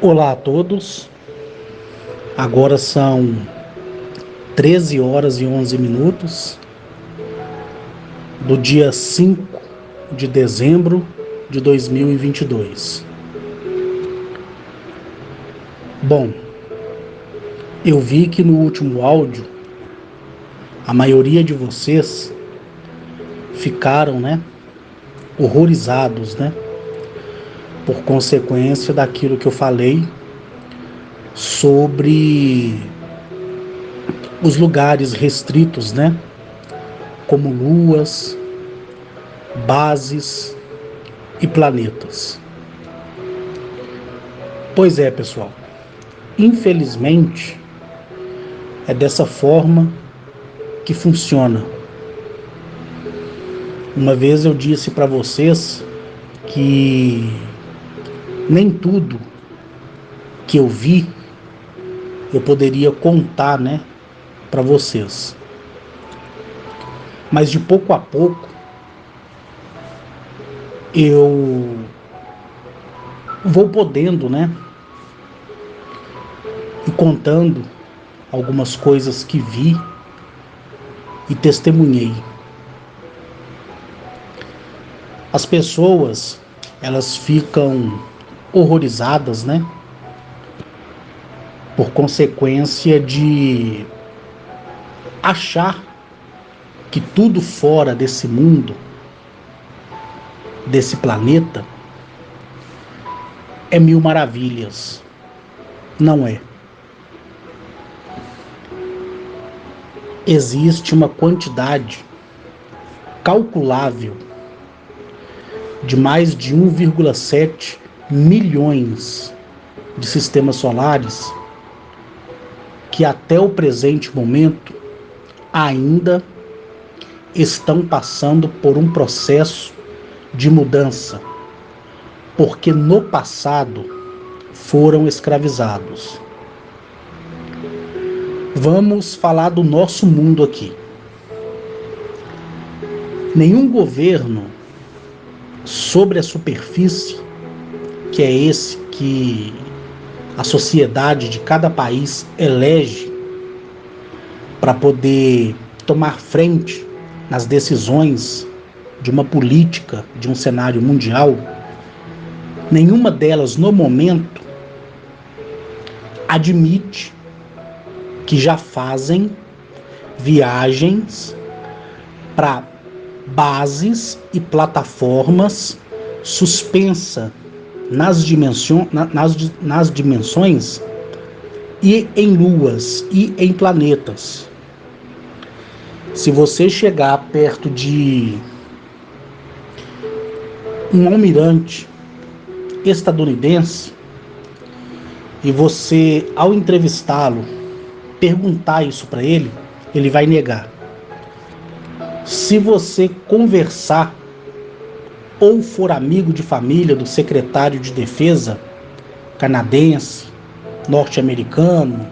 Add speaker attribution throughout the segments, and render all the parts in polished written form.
Speaker 1: Olá a todos, agora são 13 horas e 11 minutos do dia 5 de dezembro de 2022. Bom, eu vi que no último áudio a maioria de vocês ficaram, horrorizados, por consequência daquilo que eu falei sobre os lugares restritos, como luas, bases e planetas. Pois é, pessoal, infelizmente é dessa forma que funciona. Uma vez eu disse para vocês que nem tudo que eu vi eu poderia contar, para vocês. Mas de pouco a pouco eu vou podendo, e contando algumas coisas que vi e testemunhei. As pessoas, elas ficam horrorizadas, por consequência de achar que tudo fora desse mundo, desse planeta, é mil maravilhas. Não é. Existe uma quantidade calculável de mais de 1,7 milhões de sistemas solares que até o presente momento ainda estão passando por um processo de mudança, porque no passado foram escravizados. Vamos falar do nosso mundo aqui. Nenhum governo sobre a superfície, que é esse que a sociedade de cada país elege para poder tomar frente nas decisões de uma política, de um cenário mundial, nenhuma delas no momento admite que já fazem viagens para bases e plataformas suspensa nas dimensões e em luas e em planetas. Se você chegar perto de um almirante estadunidense e você, ao entrevistá-lo, perguntar isso para ele, ele vai negar. Se você conversar ou for amigo de família do secretário de defesa canadense, norte-americano,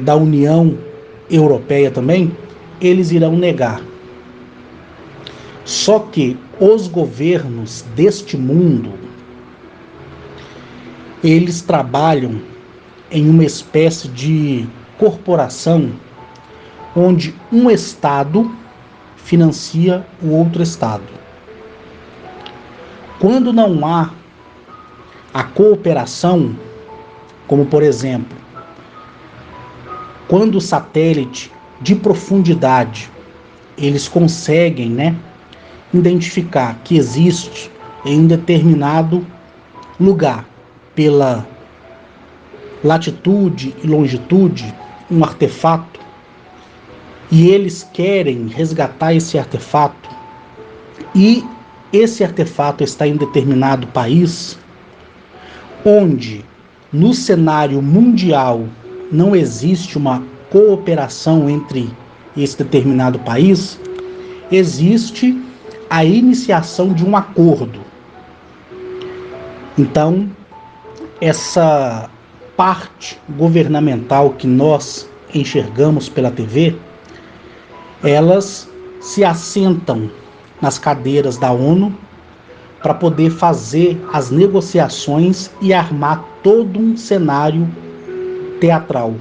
Speaker 1: da União Europeia também, eles irão negar. Só que os governos deste mundo, eles trabalham em uma espécie de corporação onde um Estado financia o outro Estado. Quando não há a cooperação, como por exemplo, quando o satélite de profundidade, eles conseguem, identificar que existe em um determinado lugar, pela latitude e longitude, um artefato, e eles querem resgatar esse artefato, e esse artefato está em determinado país, onde no cenário mundial não existe uma cooperação entre esse determinado país, existe a iniciação de um acordo. Então, essa parte governamental que nós enxergamos pela TV, elas se assentam nas cadeiras da ONU para poder fazer as negociações e armar todo um cenário teatral.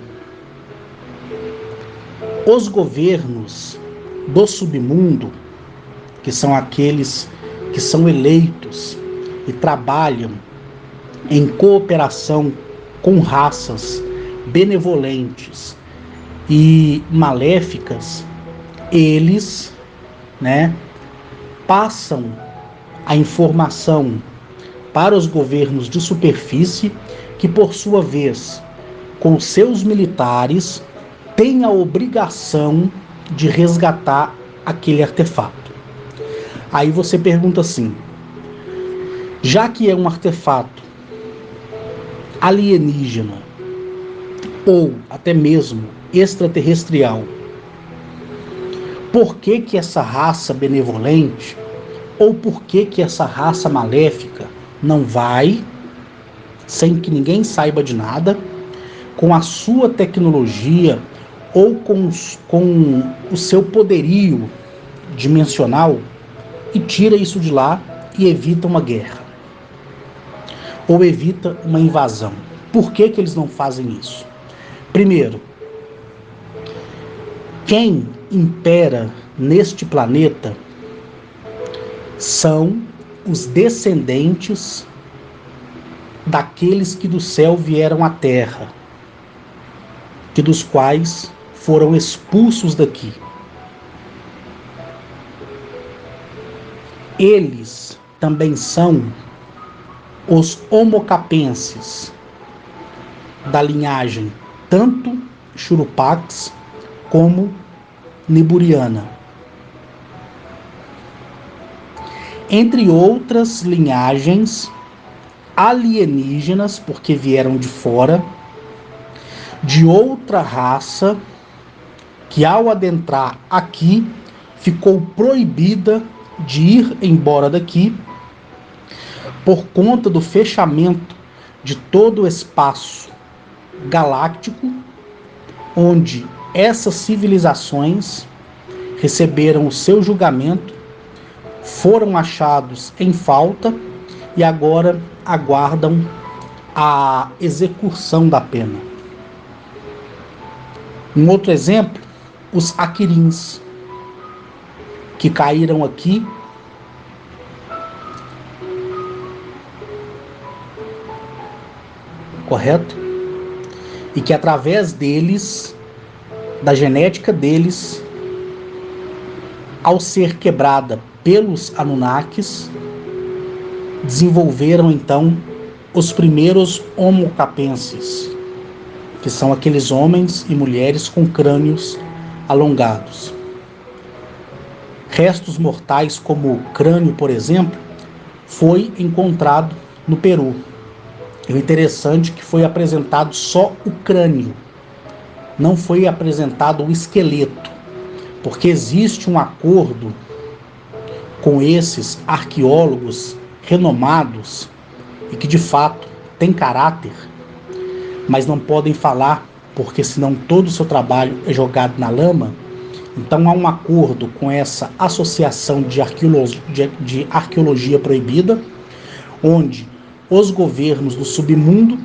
Speaker 1: Os governos do submundo, que são aqueles que são eleitos e trabalham em cooperação com raças benevolentes e maléficas, eles, passam a informação para os governos de superfície, que por sua vez, com seus militares, têm a obrigação de resgatar aquele artefato. Aí você pergunta assim, já que é um artefato alienígena ou até mesmo extraterrestrial, por que que essa raça benevolente ou por que que essa raça maléfica não vai, sem que ninguém saiba de nada, com a sua tecnologia ou com o seu poderio dimensional e tira isso de lá e evita uma guerra ou evita uma invasão? Por que que eles não fazem isso? Primeiro, quem impera neste planeta são os descendentes daqueles que do céu vieram à terra, que dos quais foram expulsos daqui. Eles também são os homocapenses, da linhagem tanto Churupax como Niburiana, entre outras linhagens alienígenas, porque vieram de fora, de outra raça, que ao adentrar aqui, ficou proibida de ir embora daqui, por conta do fechamento de todo o espaço galáctico, onde essas civilizações receberam o seu julgamento, foram achados em falta e agora aguardam a execução da pena. Um outro exemplo, os Aquirins, que caíram aqui correto? E que através deles, da genética deles, ao ser quebrada pelos Anunnakis, desenvolveram então os primeiros Homo capenses, que são aqueles homens e mulheres com crânios alongados. Restos mortais como o crânio, por exemplo, foi encontrado no Peru. E o interessante é que foi apresentado só o crânio, não foi apresentado o esqueleto, porque existe um acordo com esses arqueólogos renomados e que de fato têm caráter, mas não podem falar, porque senão todo o seu trabalho é jogado na lama. Então há um acordo com essa associação de arqueologia proibida, onde os governos do submundo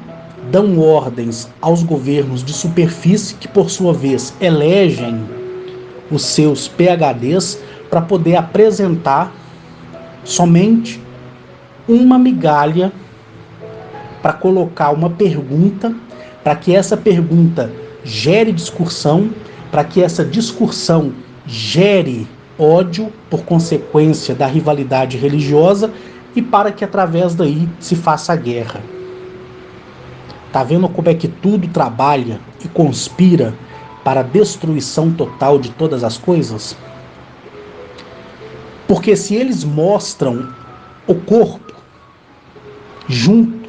Speaker 1: dão ordens aos governos de superfície, que por sua vez elegem os seus PhDs para poder apresentar somente uma migalha, para colocar uma pergunta, para que essa pergunta gere discussão, para que essa discussão gere ódio por consequência da rivalidade religiosa e para que através daí se faça a guerra. Tá vendo como é que tudo trabalha e conspira para a destruição total de todas as coisas? Porque se eles mostram o corpo junto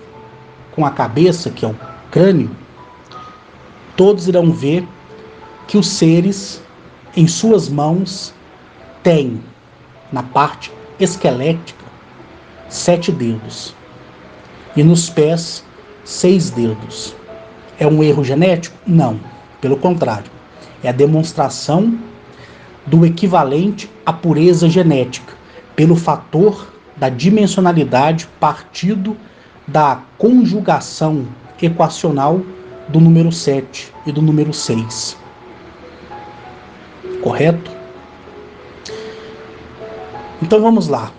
Speaker 1: com a cabeça, que é o crânio, todos irão ver que os seres em suas mãos têm, na parte esquelética, 7 dedos e nos pés 6 dedos. É um erro genético? Não, pelo contrário, é a demonstração do equivalente à pureza genética, pelo fator da dimensionalidade partindo da conjugação equacional do número 7 e do número 6. Correto? Então vamos lá.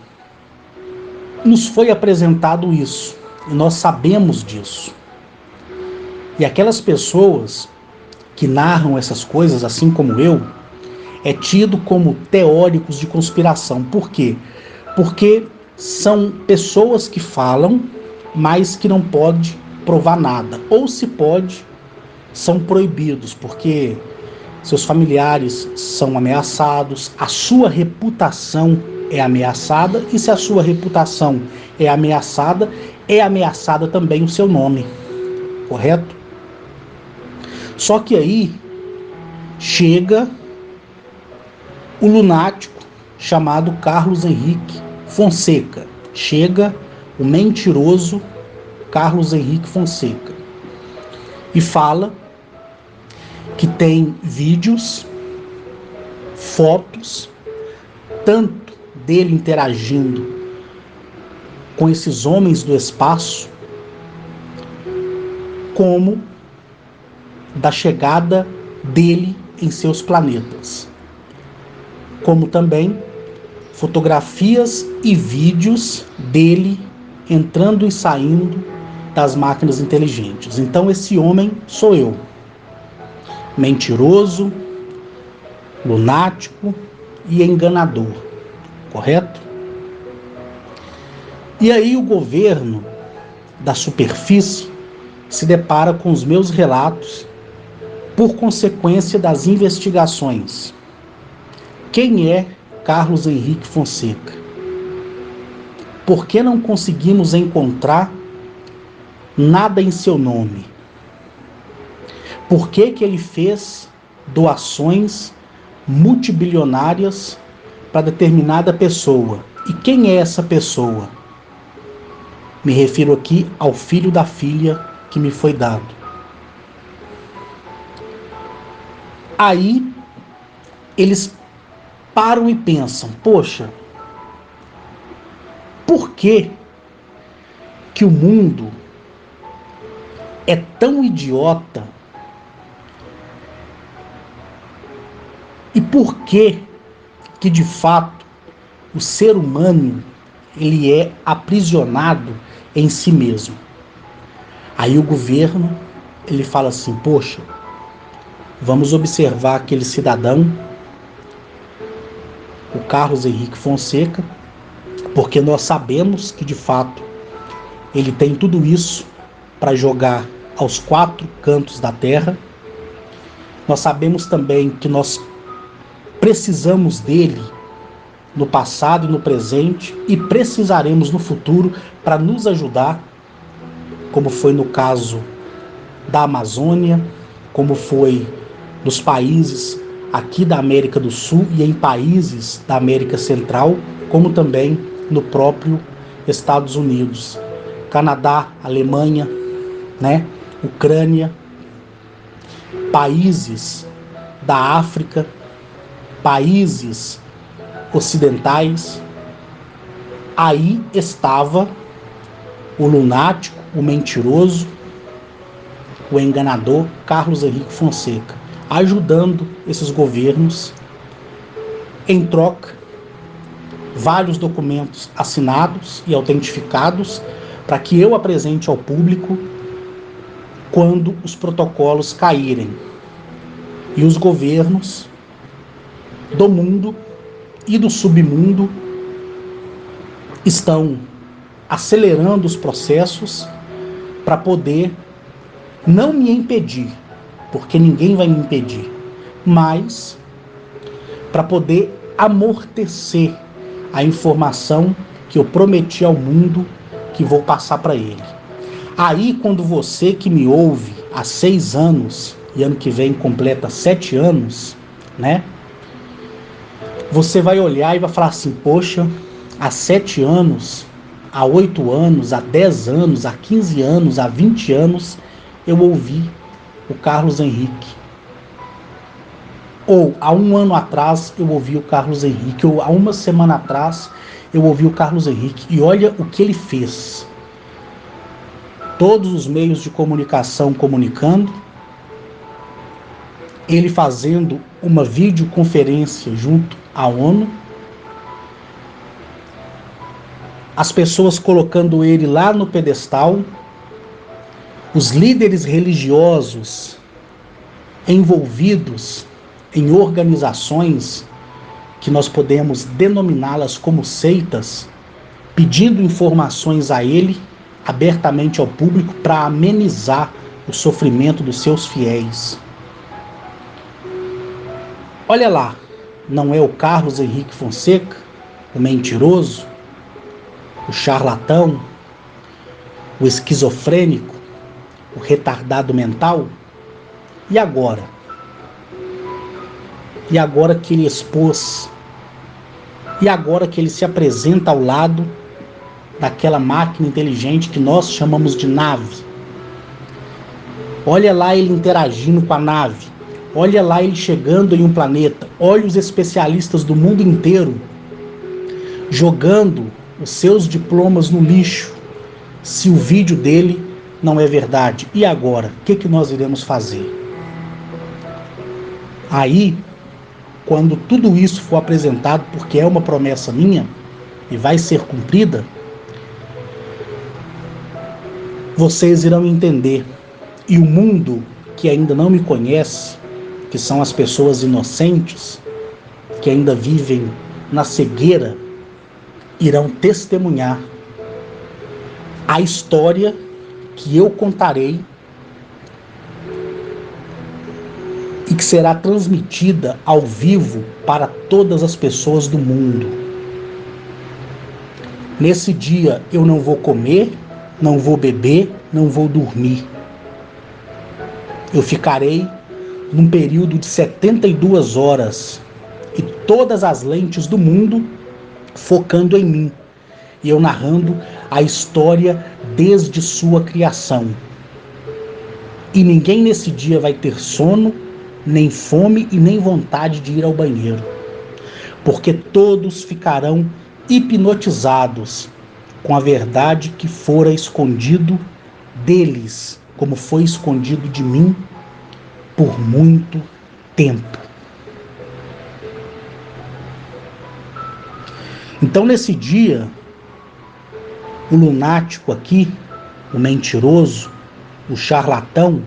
Speaker 1: Nos foi apresentado isso, e nós sabemos disso. E aquelas pessoas que narram essas coisas, assim como eu, é tido como teóricos de conspiração. Por quê? Porque são pessoas que falam, mas que não pode provar nada. Ou se pode, são proibidos, porque seus familiares são ameaçados, a sua reputação é ameaçada, e se a sua reputação é ameaçada também o seu nome, correto? Só que aí chega o lunático chamado Carlos Henrique Fonseca, chega o mentiroso Carlos Henrique Fonseca e fala que tem vídeos, fotos, tanto dele interagindo com esses homens do espaço, como da chegada dele em seus planetas, como também fotografias e vídeos dele entrando e saindo das máquinas inteligentes. Então esse homem sou eu, mentiroso, lunático e enganador, correto? E aí o governo da superfície se depara com os meus relatos por consequência das investigações. Quem é Carlos Henrique Fonseca? Por que não conseguimos encontrar nada em seu nome? Por que ele fez doações multibilionárias para determinada pessoa? E quem é essa pessoa? Me refiro aqui ao filho da filha que me foi dado. Aí eles param e pensam, poxa, por que o mundo é tão idiota? E por que de fato o ser humano ele é aprisionado em si mesmo? Aí o governo ele fala assim, poxa, vamos observar aquele cidadão, o Carlos Henrique Fonseca, porque nós sabemos que de fato ele tem tudo isso para jogar aos 4 cantos da terra. Nós sabemos também que nós precisamos dele no passado e no presente e precisaremos no futuro para nos ajudar, como foi no caso da Amazônia, como foi nos países aqui da América do Sul e em países da América Central, como também no próprio Estados Unidos, Canadá, Alemanha, Ucrânia, países da África, países ocidentais. Aí estava o lunático, o mentiroso, o enganador Carlos Henrique Fonseca, ajudando esses governos. Em troca, vários documentos assinados e autentificados para que eu apresente ao público quando os protocolos caírem. E os governos do mundo e do submundo estão acelerando os processos para poder não me impedir, porque ninguém vai me impedir, mas para poder amortecer a informação que eu prometi ao mundo que vou passar para ele. Aí, quando você que me ouve há 6 anos, e ano que vem completa 7 anos, você vai olhar e vai falar assim, poxa, há 7 anos, há 8 anos, há 10 anos, há 15 anos, há 20 anos, eu ouvi o Carlos Henrique. Ou há um ano atrás eu ouvi o Carlos Henrique, ou há uma semana atrás eu ouvi o Carlos Henrique, e olha o que ele fez. Todos os meios de comunicação comunicando, ele fazendo uma videoconferência junto à ONU, as pessoas colocando ele lá no pedestal, os líderes religiosos envolvidos em organizações que nós podemos denominá-las como seitas, pedindo informações a ele, abertamente ao público, para amenizar o sofrimento dos seus fiéis. Olha lá, não é o Carlos Henrique Fonseca, o mentiroso, o charlatão, o esquizofrênico, o retardado mental? E agora? E agora que ele expôs? E agora que ele se apresenta ao lado daquela máquina inteligente que nós chamamos de nave? Olha lá ele interagindo com a nave. Olha lá ele chegando em um planeta. Olha os especialistas do mundo inteiro jogando os seus diplomas no lixo, se o vídeo dele não é verdade. E agora? O que nós iremos fazer? Aí, quando tudo isso for apresentado, porque é uma promessa minha e vai ser cumprida, vocês irão entender. E o mundo que ainda não me conhece, que são as pessoas inocentes, que ainda vivem na cegueira, irão testemunhar a história que eu contarei e que será transmitida ao vivo para todas as pessoas do mundo. Nesse dia eu não vou comer, não vou beber, não vou dormir. Eu ficarei num período de 72 horas e todas as lentes do mundo focando em mim, e eu narrando a história desde sua criação. E ninguém nesse dia vai ter sono, nem fome e nem vontade de ir ao banheiro, porque todos ficarão hipnotizados com a verdade que fora escondido deles, como foi escondido de mim por muito tempo. Então, nesse dia, o lunático aqui, o mentiroso, o charlatão,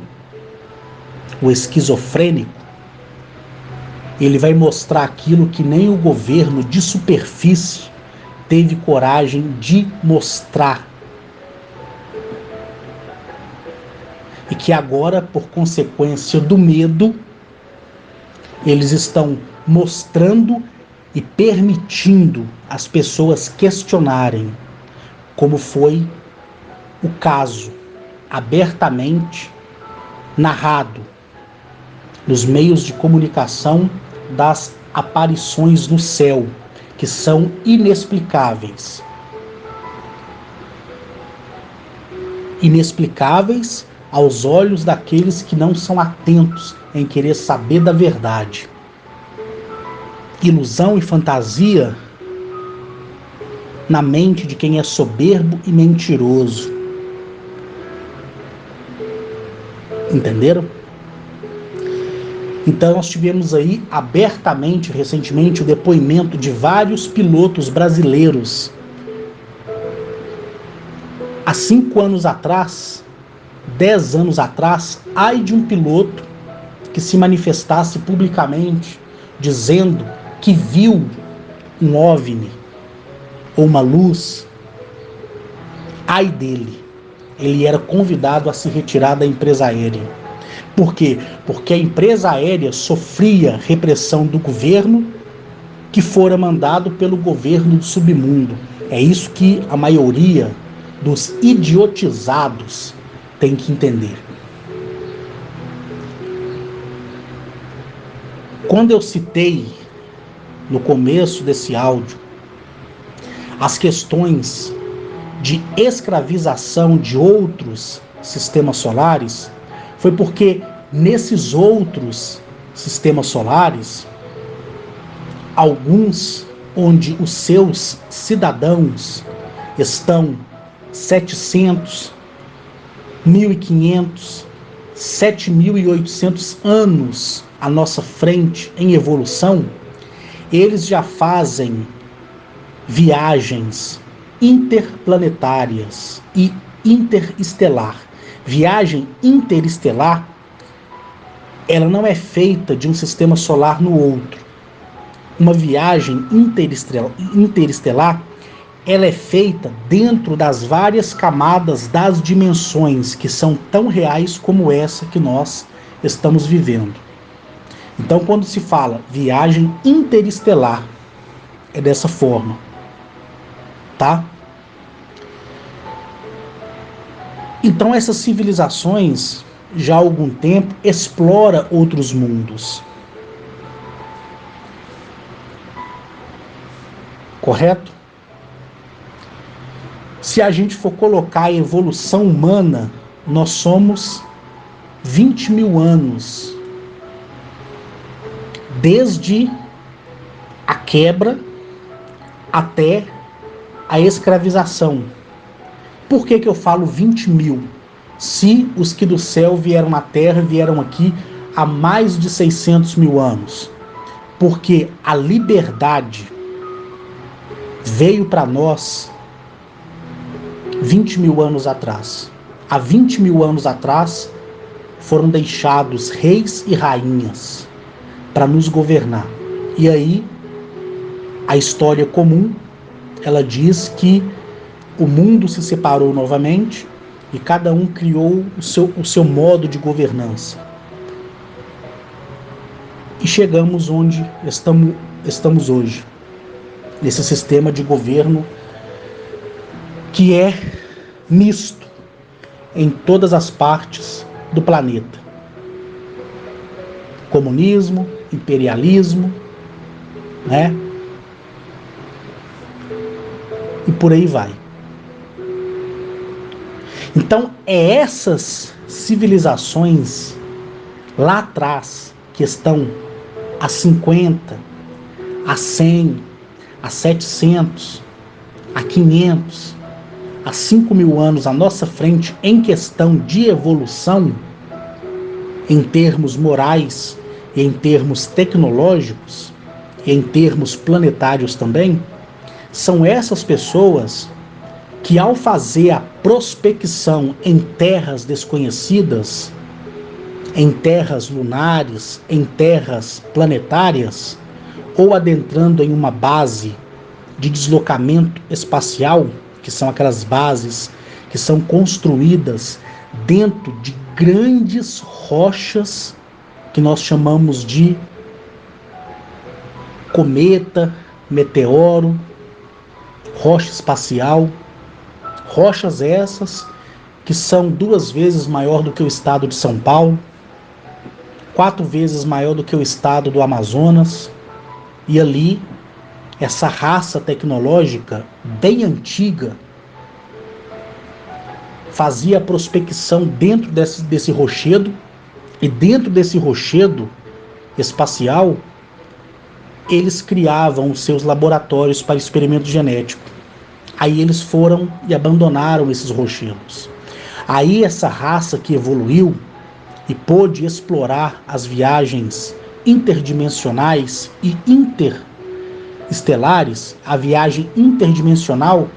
Speaker 1: o esquizofrênico, ele vai mostrar aquilo que nem o governo de superfície teve coragem de mostrar. E que agora, por consequência do medo, eles estão mostrando e permitindo as pessoas questionarem, como foi o caso abertamente narrado nos meios de comunicação das aparições no céu, que são inexplicáveis. Inexplicáveis aos olhos daqueles que não são atentos em querer saber da verdade. Ilusão e fantasia na mente de quem é soberbo e mentiroso. Entenderam? Então nós tivemos aí abertamente, recentemente, o depoimento de vários pilotos brasileiros. Há 5 anos atrás, 10 anos atrás, ai de um piloto que se manifestasse publicamente dizendo que viu um OVNI ou uma luz. Ai dele. Ele era convidado a se retirar da empresa aérea. Por quê? Porque a empresa aérea sofria repressão do governo, que fora mandado pelo governo do submundo. É isso que a maioria dos idiotizados tem que entender. Quando eu citei no começo desse áudio as questões de escravização de outros sistemas solares, foi porque nesses outros sistemas solares, alguns onde os seus cidadãos estão 700, 1.500, 7.800 anos à nossa frente em evolução, eles já fazem viagens interplanetárias e interestelar. Viagem interestelar, ela não é feita de um sistema solar no outro. Uma viagem interestelar, ela é feita dentro das várias camadas das dimensões que são tão reais como essa que nós estamos vivendo. Então, quando se fala viagem interestelar, é dessa forma, tá? Então, essas civilizações, já há algum tempo, exploram outros mundos. Correto? Se a gente for colocar a evolução humana, nós somos 20 mil anos. Desde a quebra até a escravização. Por que eu falo 20 mil? Se os que do céu vieram à Terra, vieram aqui há mais de 600 mil anos. Porque a liberdade veio para nós 20 mil anos atrás. Há 20 mil anos atrás foram deixados reis e rainhas para nos governar. E aí, a história comum, ela diz que o mundo se separou novamente e cada um criou o seu modo de governança. E chegamos onde estamos hoje, nesse sistema de governo que é misto em todas as partes do planeta. Comunismo, imperialismo, né? E por aí vai. Então, é essas civilizações lá atrás, que estão a 50, a 100, a 700, a 500, a 5 mil anos à nossa frente em questão de evolução, em termos morais e em termos tecnológicos e em termos planetários também, são essas pessoas que, ao fazer a prospecção em terras desconhecidas, em terras lunares, em terras planetárias, ou adentrando em uma base de deslocamento espacial, que são aquelas bases que são construídas dentro de grandes rochas que nós chamamos de cometa, meteoro, rocha espacial. Rochas essas que são 2 vezes maior do que o estado de São Paulo, 4 vezes maior do que o estado do Amazonas. E ali, essa raça tecnológica bem antiga fazia a prospecção dentro desse rochedo, e dentro desse rochedo espacial eles criavam os seus laboratórios para experimento genético. Aí eles foram e abandonaram esses rochedos. Aí essa raça que evoluiu e pôde explorar as viagens interdimensionais e interestelares, a viagem interdimensional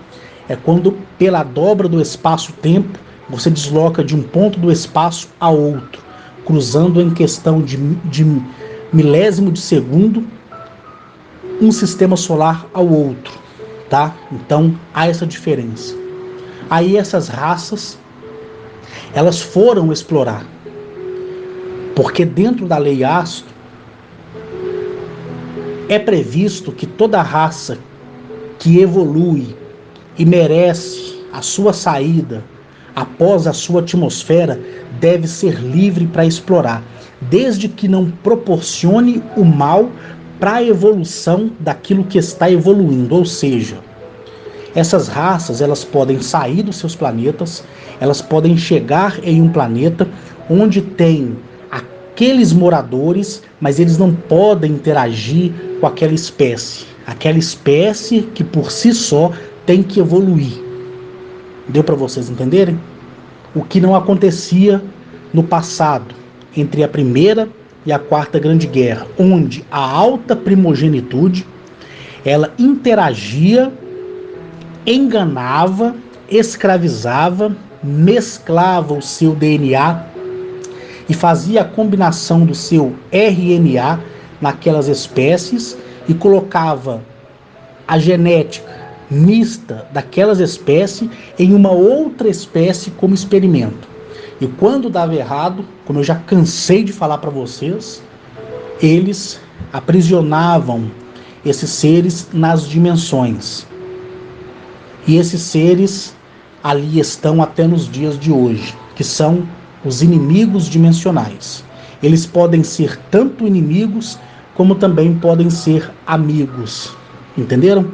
Speaker 1: é quando, pela dobra do espaço-tempo, você desloca de um ponto do espaço a outro, cruzando em questão de milésimo de segundo um sistema solar ao outro, tá? Então, há essa diferença. Aí essas raças, elas foram explorar, porque dentro da lei Astro é previsto que toda raça que evolui e merece a sua saída após a sua atmosfera deve ser livre para explorar, desde que não proporcione o mal para a evolução daquilo que está evoluindo. Ou seja, essas raças, elas podem sair dos seus planetas, elas podem chegar em um planeta onde tem a aqueles moradores, mas eles não podem interagir com aquela espécie que por si só tem que evoluir. Deu para vocês entenderem? O que não acontecia no passado, entre a Primeira e a Quarta Grande Guerra, onde a alta primogenitude ela interagia, enganava, escravizava, mesclava o seu DNA e fazia a combinação do seu RNA naquelas espécies e colocava a genética mista daquelas espécies em uma outra espécie como experimento. E quando dava errado, como eu já cansei de falar para vocês, eles aprisionavam esses seres nas dimensões. E esses seres ali estão até nos dias de hoje, que são os inimigos dimensionais. Eles podem ser tanto inimigos, como também podem ser amigos. Entenderam?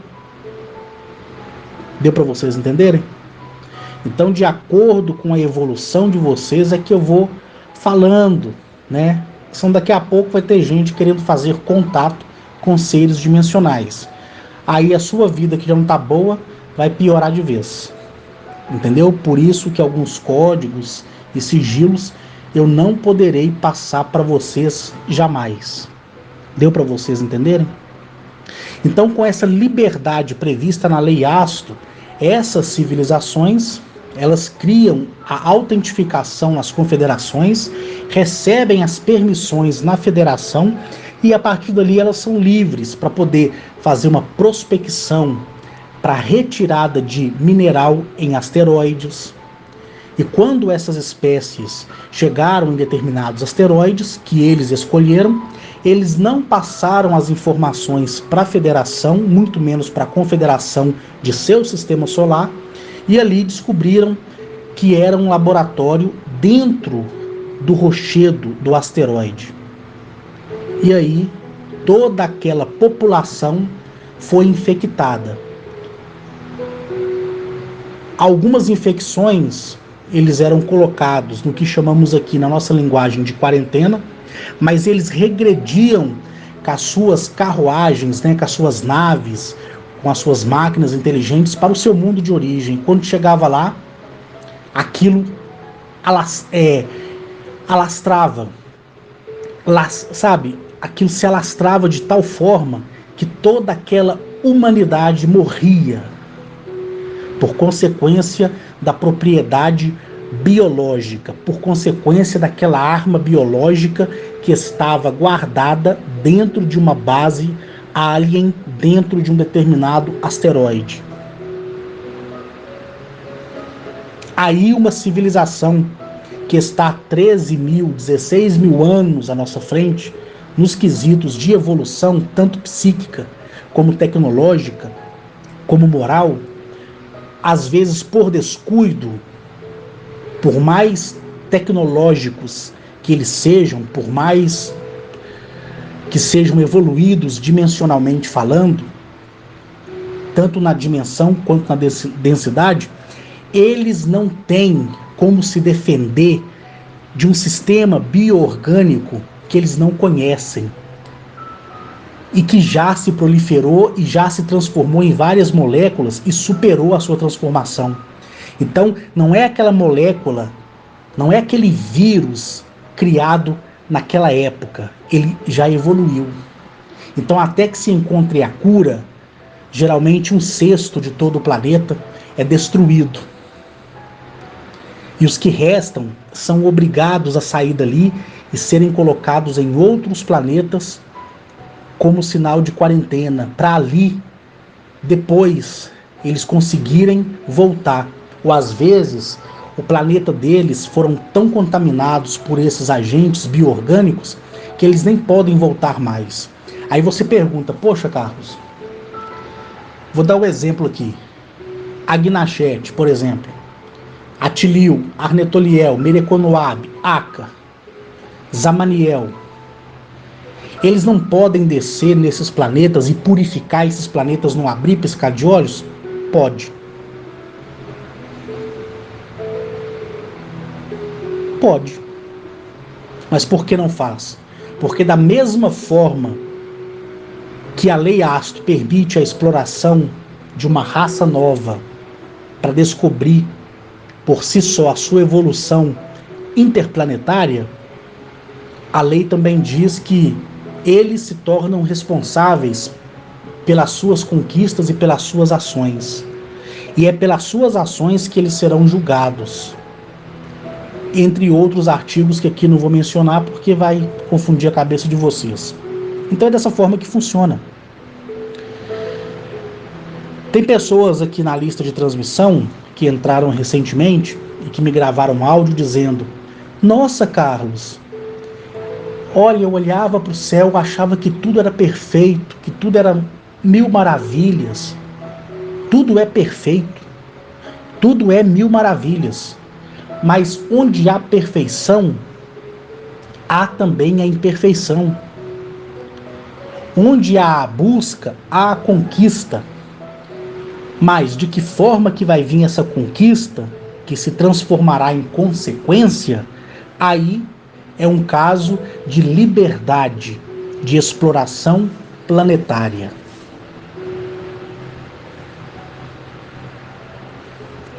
Speaker 1: Deu para vocês entenderem? Então, de acordo com a evolução de vocês, é que eu vou falando, né? Então, daqui a pouco vai ter gente querendo fazer contato com seres dimensionais. Aí a sua vida, que já não tá boa, vai piorar de vez. Entendeu? Por isso que alguns códigos e sigilos eu não poderei passar para vocês jamais. Deu para vocês entenderem? Então, com essa liberdade prevista na lei Asto, essas civilizações, elas criam a autentificação nas confederações, recebem as permissões na federação e a partir dali elas são livres para poder fazer uma prospecção para retirada de mineral em asteroides. E quando essas espécies chegaram em determinados asteroides que eles escolheram, eles não passaram as informações para a federação, muito menos para a confederação de seu sistema solar, e ali descobriram que era um laboratório dentro do rochedo do asteroide. E aí toda aquela população foi infectada. Algumas infecções, eles eram colocados no que chamamos aqui na nossa linguagem de quarentena, mas eles regrediam com as suas carruagens, né, com as suas naves, com as suas máquinas inteligentes para o seu mundo de origem. Quando chegava lá, aquilo alastrava, sabe? Aquilo se alastrava de tal forma que toda aquela humanidade morria por consequência da propriedade biológica, por consequência daquela arma biológica que estava guardada dentro de uma base alien, dentro de um determinado asteroide. Aí uma civilização que está a 13 mil, 16 mil anos à nossa frente, nos quesitos de evolução, tanto psíquica, como tecnológica, como moral, às vezes por descuido, por mais tecnológicos que eles sejam, por mais que sejam evoluídos dimensionalmente falando, tanto na dimensão quanto na densidade, eles não têm como se defender de um sistema bioorgânico que eles não conhecem e que já se proliferou e já se transformou em várias moléculas e superou a sua transformação. Então, não é aquela molécula, não é aquele vírus criado naquela época, ele já evoluiu. Então, até que se encontre a cura, geralmente 1/6 de todo o planeta é destruído. E os que restam são obrigados a sair dali e serem colocados em outros planetas como sinal de quarentena, para ali, depois, eles conseguirem voltar. Ou às vezes, o planeta deles foram tão contaminados por esses agentes bioorgânicos que eles nem podem voltar mais. Aí você pergunta, poxa, Carlos, vou dar um exemplo aqui. Agnachete, por exemplo, Atilil, Arnetoliel, Mereconoab, Aca, Zamaniel, eles não podem descer nesses planetas e purificar esses planetas num abrir e piscar de olhos? Pode. Pode. Mas por que não faz? Porque da mesma forma que a lei Astro permite a exploração de uma raça nova para descobrir por si só a sua evolução interplanetária, a lei também diz que eles se tornam responsáveis pelas suas conquistas e pelas suas ações. E é pelas suas ações que eles serão julgados. Entre outros artigos que aqui não vou mencionar porque vai confundir a cabeça de vocês. Então é dessa forma que funciona. Tem pessoas aqui na lista de transmissão que entraram recentemente e que me gravaram um áudio dizendo: nossa, Carlos, olha, eu olhava para o céu, achava que tudo era perfeito, que tudo era mil maravilhas. Tudo é perfeito, tudo é mil maravilhas. Mas onde há perfeição, há também a imperfeição. Onde há a busca, há a conquista. Mas de que forma que vai vir essa conquista, que se transformará em consequência, aí é um caso de liberdade, de exploração planetária.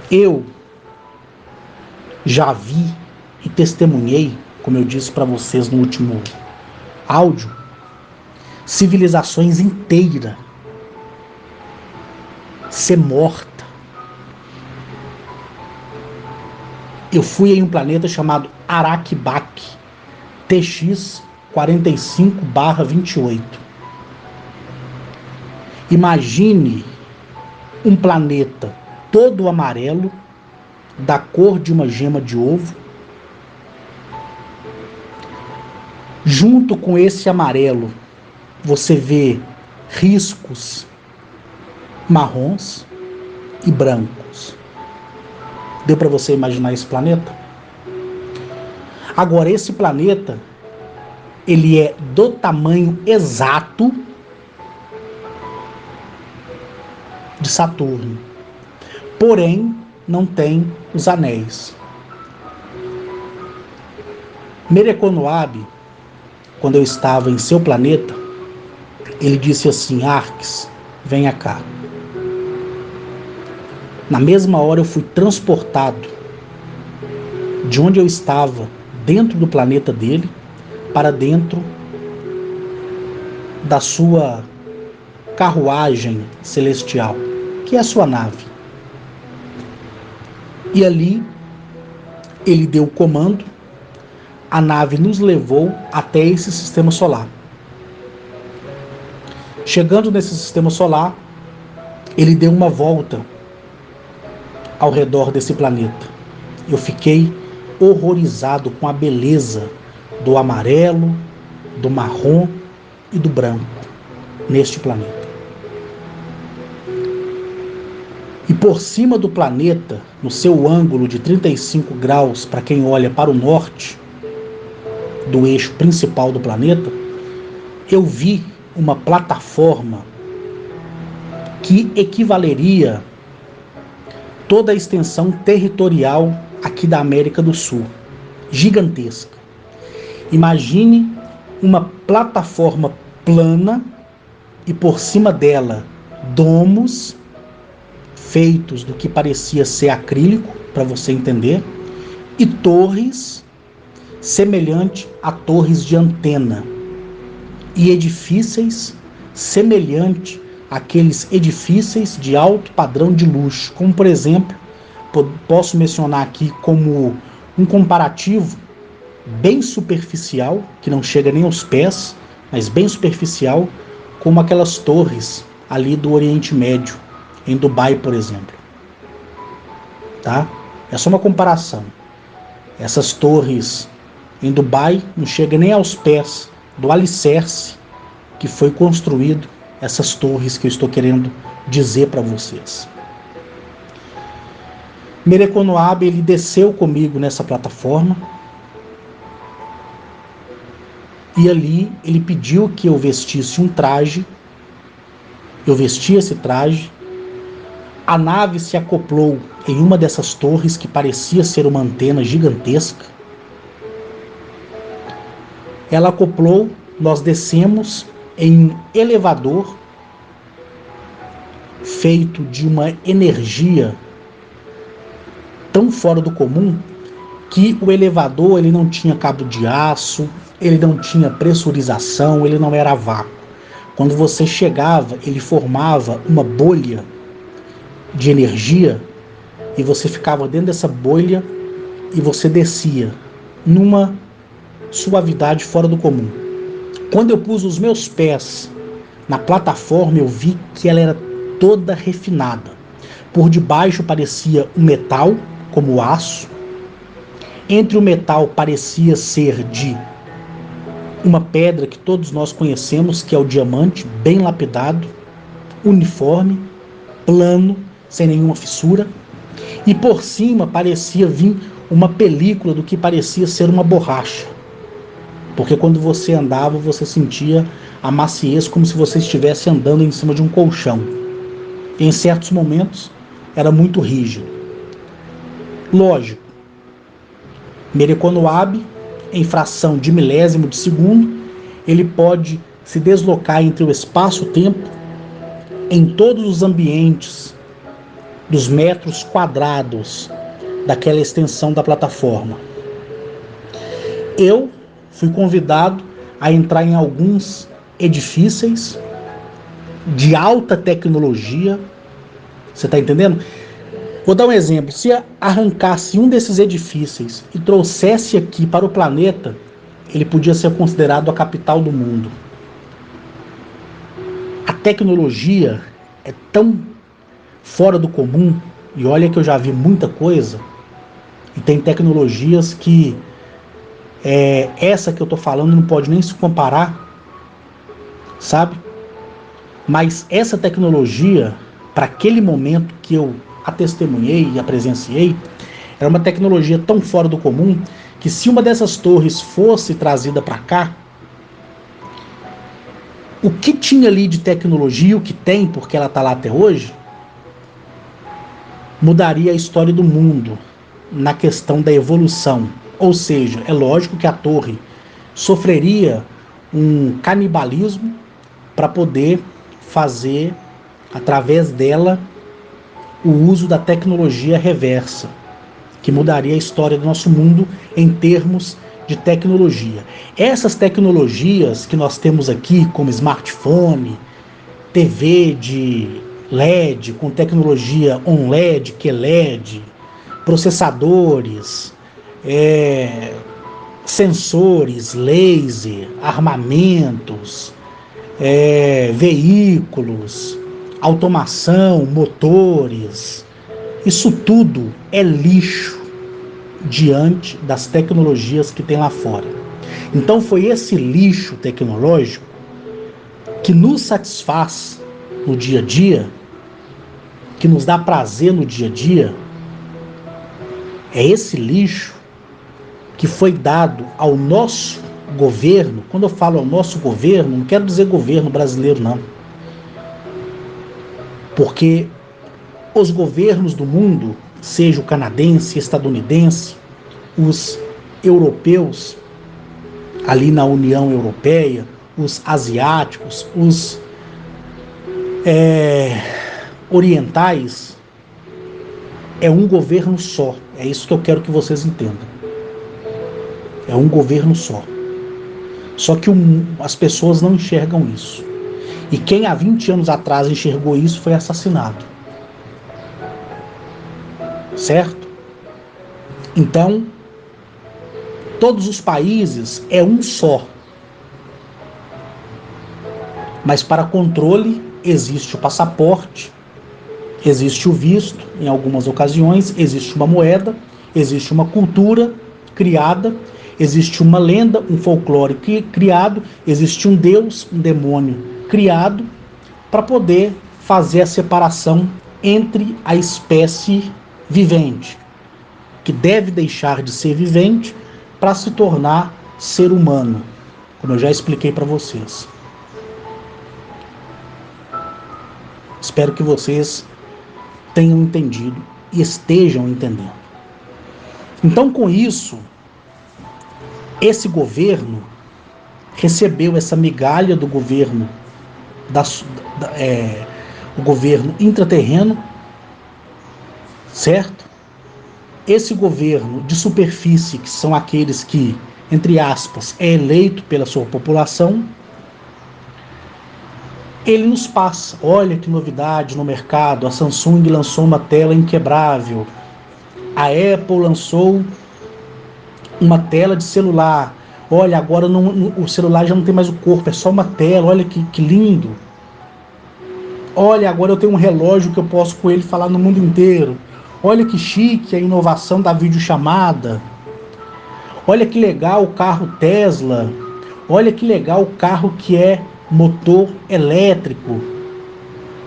Speaker 1: Eu já vi e testemunhei, como eu disse para vocês no último áudio, civilizações inteiras ser morta. Eu fui em um planeta chamado Arakbak, TX 45/28. Imagine um planeta todo amarelo, da cor de uma gema de ovo. Junto com esse amarelo, você vê riscos marrons e brancos. Deu para você imaginar esse planeta? Agora, esse planeta, ele é do tamanho exato de Saturno. Porém, não tem os anéis. Mereconoab, quando eu estava em seu planeta, ele disse assim: Arques, venha cá. Na mesma hora eu fui transportado de onde eu estava, dentro do planeta dele, para dentro da sua carruagem celestial, que é a sua nave. E ali ele deu o comando, a nave nos levou até esse sistema solar. Chegando nesse sistema solar, ele deu uma volta ao redor desse planeta. Eu fiquei horrorizado com a beleza do amarelo, do marrom e do branco neste planeta. E por cima do planeta, no seu ângulo de 35 graus para quem olha para o norte do eixo principal do planeta, eu vi uma plataforma que equivaleria toda a extensão territorial aqui da América do Sul, gigantesca. Imagine uma plataforma plana e por cima dela domos feitos do que parecia ser acrílico, para você entender, e torres semelhantes a torres de antena, e edifícios semelhantes àqueles edifícios de alto padrão de luxo, como por exemplo, posso mencionar aqui como um comparativo bem superficial, que não chega nem aos pés, mas bem superficial, como aquelas torres ali do Oriente Médio, em Dubai, por exemplo. Tá? É só uma comparação. Essas torres em Dubai não chegam nem aos pés do alicerce que foi construído essas torres que eu estou querendo dizer para vocês. Mereconoab, ele desceu comigo nessa plataforma e ali ele pediu que eu vestisse um traje. Eu vesti esse traje. A nave se acoplou em uma dessas torres que parecia ser uma antena gigantesca. Ela acoplou, nós descemos em um elevador feito de uma energia tão fora do comum que o elevador ele não tinha cabo de aço, ele não tinha pressurização, ele não era a vácuo. Quando você chegava, ele formava uma bolha de energia e você ficava dentro dessa bolha e você descia numa suavidade fora do comum. Quando eu pus os meus pés na plataforma, eu vi que ela era toda refinada. Por debaixo parecia um metal, como o aço. Entre o metal parecia ser de uma pedra que todos nós conhecemos, que é o diamante, bem lapidado, uniforme, plano, sem nenhuma fissura. E por cima parecia vir uma película do que parecia ser uma borracha. Porque quando você andava, você sentia a maciez como se você estivesse andando em cima de um colchão. E em certos momentos era muito rígido. Lógico, Mereconoab, em fração de milésimo de segundo, ele pode se deslocar entre o espaço-tempo em todos os ambientes dos metros quadrados daquela extensão da plataforma. Eu fui convidado a entrar em alguns edifícios de alta tecnologia. Você está entendendo? Vou dar um exemplo. Se arrancasse um desses edifícios e trouxesse aqui para o planeta, ele podia ser considerado a capital do mundo. A tecnologia é tão fora do comum, e olha que eu já vi muita coisa, e tem tecnologias que essa que eu estou falando não pode nem se comparar, sabe? Mas essa tecnologia, para aquele momento que eu a testemunhei e a presenciei, era uma tecnologia tão fora do comum que se uma dessas torres fosse trazida para cá, o que tinha ali de tecnologia, o que tem, porque ela está lá até hoje, mudaria a história do mundo na questão da evolução. Ou seja, é lógico que a torre sofreria um canibalismo para poder fazer, através dela, o uso da tecnologia reversa, que mudaria a história do nosso mundo em termos de tecnologia. Essas tecnologias que nós temos aqui, como smartphone, TV de LED, com tecnologia OLED, QLED, processadores, sensores, laser, armamentos, veículos, automação, motores, isso tudo é lixo diante das tecnologias que tem lá fora. Então foi esse lixo tecnológico que nos satisfaz no dia a dia, que nos dá prazer no dia a dia, é esse lixo que foi dado ao nosso governo. Quando eu falo ao nosso governo, não quero dizer governo brasileiro, não. Porque os governos do mundo, seja o canadense, estadunidense, os europeus, ali na União Europeia, os asiáticos, os orientais, é um governo só. É isso que eu quero que vocês entendam. É um governo só. Só que as pessoas não enxergam isso. E quem há 20 anos atrás enxergou isso foi assassinado. Certo? Então, todos os países é um só. Mas para controle existe o passaporte, existe o visto, em algumas ocasiões, existe uma moeda, existe uma cultura criada, existe uma lenda, um folclore criado, existe um deus, um demônio criado, para poder fazer a separação entre a espécie vivente, que deve deixar de ser vivente para se tornar ser humano, como eu já expliquei para vocês. Espero que vocês tenham entendido e estejam entendendo. Então, com isso, esse governo, recebeu essa migalha do governo, o governo intraterreno, certo? Esse governo de superfície, que são aqueles que, entre aspas, é eleito pela sua população, ele nos passa, olha que novidade no mercado, a Samsung lançou uma tela inquebrável, a Apple lançou uma tela de celular, olha, agora o celular já não tem mais o corpo, é só uma tela, olha que lindo. Olha, agora eu tenho um relógio que eu posso com ele falar no mundo inteiro. Olha que chique a inovação da videochamada. Olha que legal o carro Tesla. Olha que legal o carro que é motor elétrico.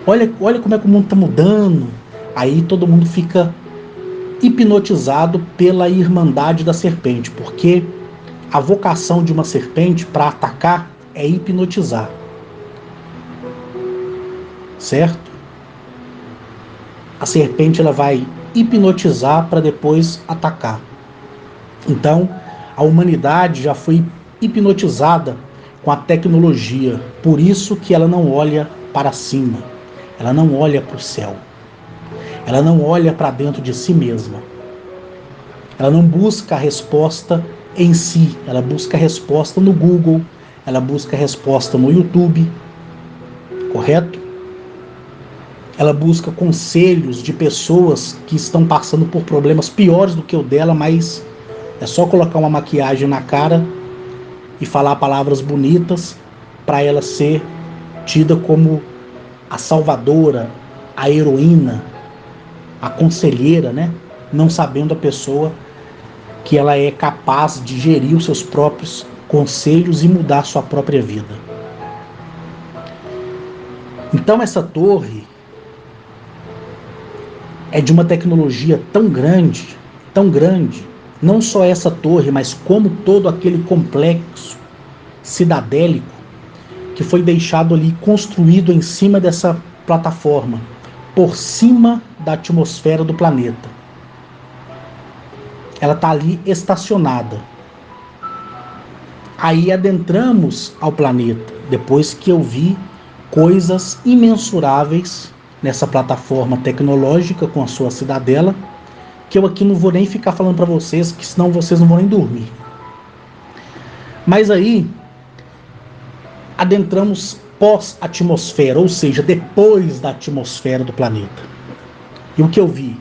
Speaker 1: Olha como é que o mundo está mudando. Aí todo mundo fica hipnotizado pela irmandade da serpente, porque a vocação de uma serpente para atacar é hipnotizar. Certo? A serpente ela vai hipnotizar para depois atacar. Então, a humanidade já foi hipnotizada com a tecnologia. Por isso que ela não olha para cima. Ela não olha para o céu. Ela não olha para dentro de si mesma. Ela não busca a resposta em si. Ela busca a resposta no Google. Ela busca a resposta no YouTube. Correto? Ela busca conselhos de pessoas que estão passando por problemas piores do que o dela, mas é só colocar uma maquiagem na cara e falar palavras bonitas para ela ser tida como a salvadora, a heroína, a conselheira, né? Não sabendo a pessoa que ela é capaz de gerir os seus próprios conselhos e mudar sua própria vida. Então essa torre é de uma tecnologia tão grande, não só essa torre, mas como todo aquele complexo cidadélico que foi deixado ali construído em cima dessa plataforma, por cima da atmosfera do planeta. Ela está ali estacionada. Aí adentramos ao planeta, depois que eu vi coisas imensuráveis nessa plataforma tecnológica com a sua cidadela, que eu aqui não vou nem ficar falando para vocês, que senão vocês não vão nem dormir. Mas aí adentramos pós-atmosfera, ou seja, depois da atmosfera do planeta. E o que eu vi?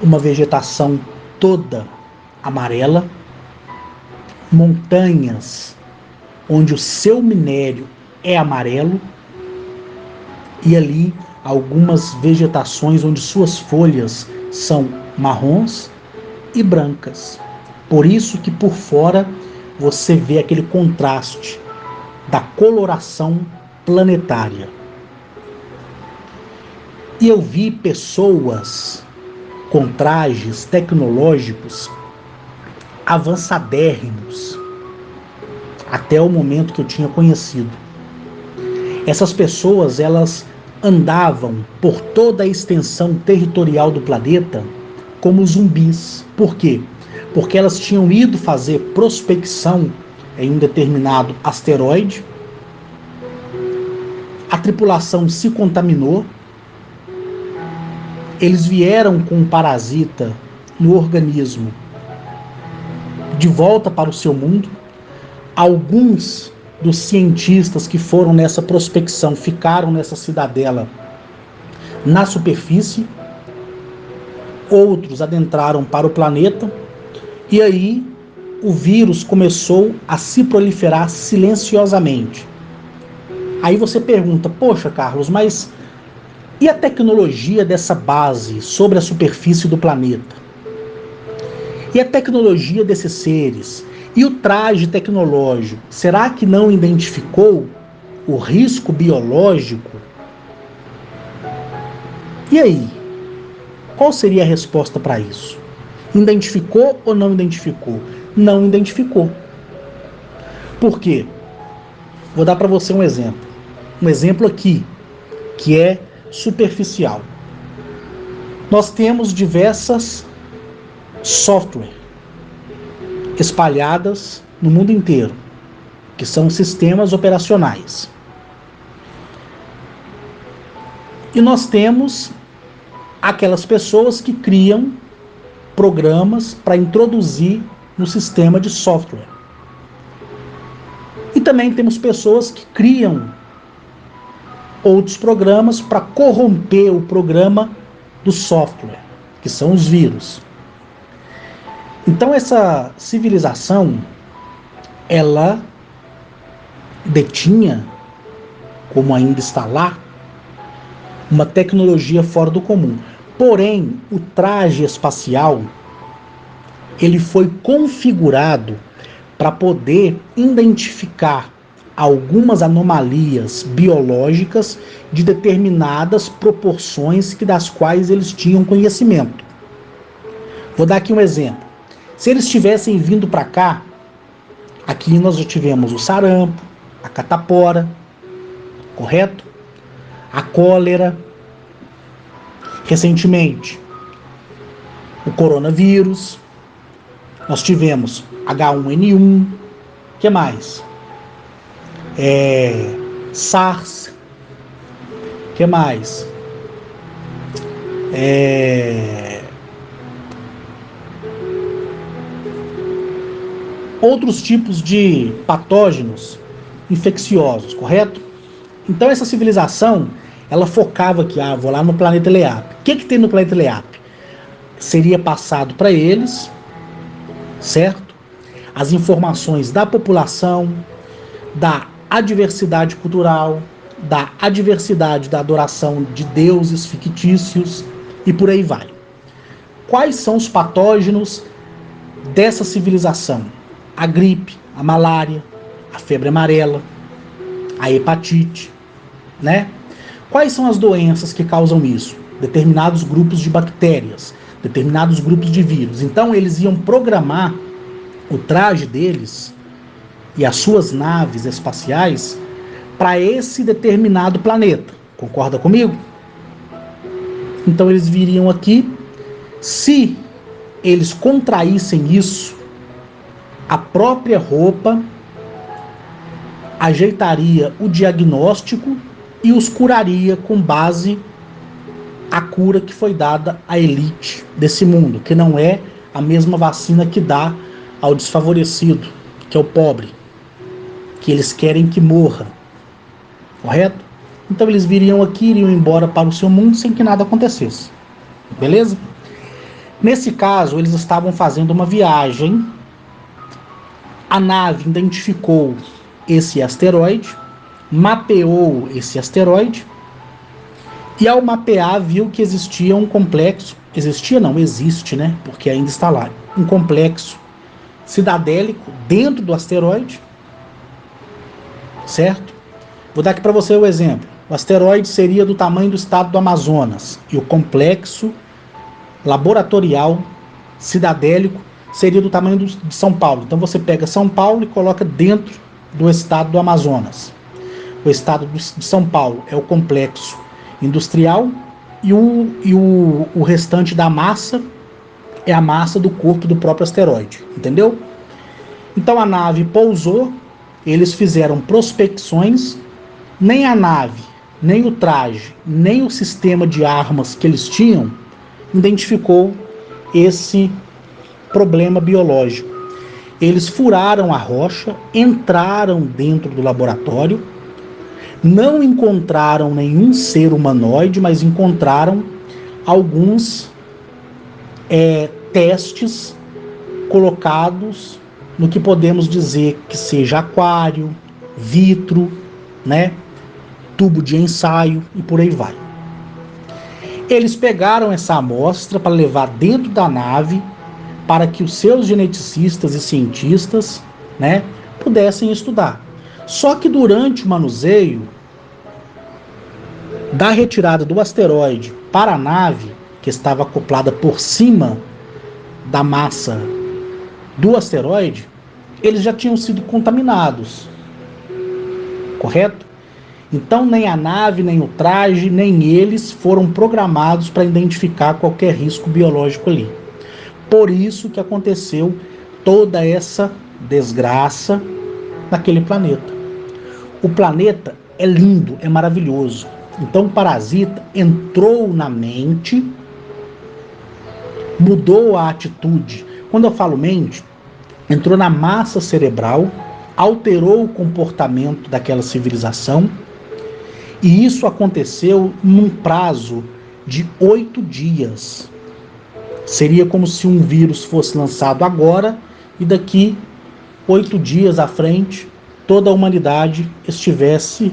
Speaker 1: Uma vegetação toda amarela, montanhas onde o seu minério é amarelo e ali algumas vegetações onde suas folhas são marrons e brancas. Por isso que por fora você vê aquele contraste da coloração planetária. E eu vi pessoas com trajes tecnológicos avançadérrimos até o momento que eu tinha conhecido. Essas pessoas, elas andavam por toda a extensão territorial do planeta como zumbis. Por quê? Porque elas tinham ido fazer prospecção em um determinado asteroide, a tripulação se contaminou, eles vieram com um parasita no organismo de volta para o seu mundo. Alguns dos cientistas que foram nessa prospecção ficaram nessa cidadela na superfície, outros adentraram para o planeta, e aí o vírus começou a se proliferar silenciosamente. Aí você pergunta, poxa Carlos, mas e a tecnologia dessa base sobre a superfície do planeta? E a tecnologia desses seres? E o traje tecnológico? Será que não identificou o risco biológico? E aí? Qual seria a resposta para isso? Identificou ou não identificou? Não identificou. Por quê? Vou dar para você um exemplo. Um exemplo aqui, que é superficial. Nós temos diversas software espalhadas no mundo inteiro. que são sistemas operacionais. E nós temos aquelas pessoas que criam programas para introduzir no sistema de software. E também temos pessoas que criam outros programas para corromper o programa do software, que são os vírus. Então essa civilização, ela detinha, como ainda está lá, uma tecnologia fora do comum. Porém, o traje espacial, ele foi configurado para poder identificar algumas anomalias biológicas de determinadas proporções das quais eles tinham conhecimento. Vou dar aqui um exemplo. Se eles tivessem vindo para cá, aqui nós já tivemos o sarampo, a catapora, correto? A cólera, recentemente o coronavírus, nós tivemos H1N1, o que mais? SARS, o que mais? Outros tipos de patógenos infecciosos, correto? Então essa civilização, ela focava aqui, vou lá no planeta Leap. O que tem no planeta Leap? Seria passado para eles, certo? As informações da população, da adversidade cultural, da adversidade da adoração de deuses fictícios e por aí vai. Quais são os patógenos dessa civilização? A gripe, a malária, a febre amarela, a hepatite, né? Quais são as doenças que causam isso? Determinados grupos de bactérias, determinados grupos de vírus. Então eles iam programar o traje deles e as suas naves espaciais para esse determinado planeta. Concorda comigo? Então eles viriam aqui, se eles contraíssem isso, a própria roupa ajeitaria o diagnóstico e os curaria com base a cura que foi dada à elite desse mundo, que não é a mesma vacina que dá ao desfavorecido, que é o pobre, que eles querem que morra, correto? Então eles viriam aqui, iriam embora para o seu mundo sem que nada acontecesse, beleza? Nesse caso, eles estavam fazendo uma viagem, a nave identificou esse asteroide, mapeou esse asteroide, e ao mapear viu que existia um complexo, existe, né? Porque ainda está lá, um complexo cidadélico dentro do asteroide, certo? Vou dar aqui para você o exemplo. O asteroide seria do tamanho do estado do Amazonas e o complexo laboratorial cidadélico seria do tamanho de São Paulo. Então você pega São Paulo e coloca dentro do estado do Amazonas. O estado de São Paulo é o complexo industrial e o restante da massa é a massa do corpo do próprio asteroide, entendeu? Então a nave pousou, eles fizeram prospecções, nem a nave, nem o traje, nem o sistema de armas que eles tinham identificou esse problema biológico. Eles furaram a rocha, entraram dentro do laboratório, não encontraram nenhum ser humanoide, mas encontraram alguns testes colocados no que podemos dizer que seja aquário, vitro, né, tubo de ensaio e por aí vai. Eles pegaram essa amostra para levar dentro da nave para que os seus geneticistas e cientistas, né, pudessem estudar. Só que durante o manuseio da retirada do asteroide para a nave, que estava acoplada por cima da massa do asteroide, eles já tinham sido contaminados, correto? Então nem a nave, nem o traje, nem eles foram programados para identificar qualquer risco biológico ali. Por isso que aconteceu toda essa desgraça, naquele planeta. O planeta é lindo, é maravilhoso. Então o parasita entrou na mente, mudou a atitude. Quando eu falo mente, entrou na massa cerebral, alterou o comportamento daquela civilização, e isso aconteceu num prazo de 8 dias. Seria como se um vírus fosse lançado agora e daqui 8 dias à frente toda a humanidade estivesse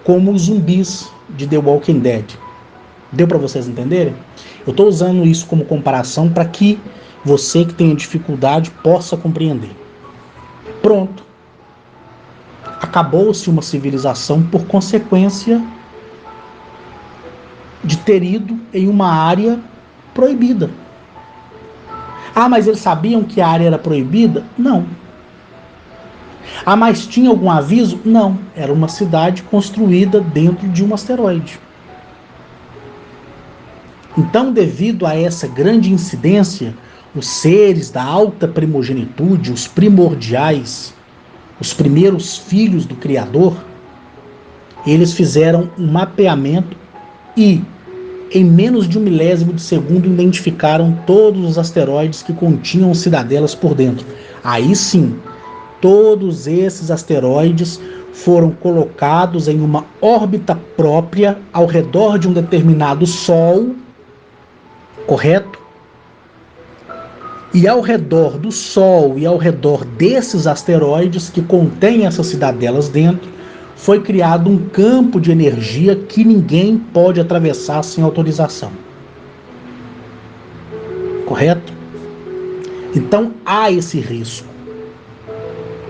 Speaker 1: como os zumbis de The Walking Dead. Deu para vocês entenderem? Eu estou usando isso como comparação para que você que tem dificuldade possa compreender. Pronto. Acabou-se uma civilização por consequência de ter ido em uma área proibida. Ah, mas eles sabiam que a área era proibida? Não. Ah, mas tinha algum aviso? Não. Era uma cidade construída dentro de um asteroide. Então, devido a essa grande incidência, os seres da alta primogenitude, os primordiais, os primeiros filhos do Criador, eles fizeram um mapeamento e, em menos de 1 milésimo de segundo, identificaram todos os asteroides que continham cidadelas por dentro. Aí sim, todos esses asteroides foram colocados em uma órbita própria ao redor de um determinado Sol, correto? E ao redor do Sol e ao redor desses asteroides que contêm essas cidadelas dentro, foi criado um campo de energia que ninguém pode atravessar sem autorização. Correto? Então há esse risco.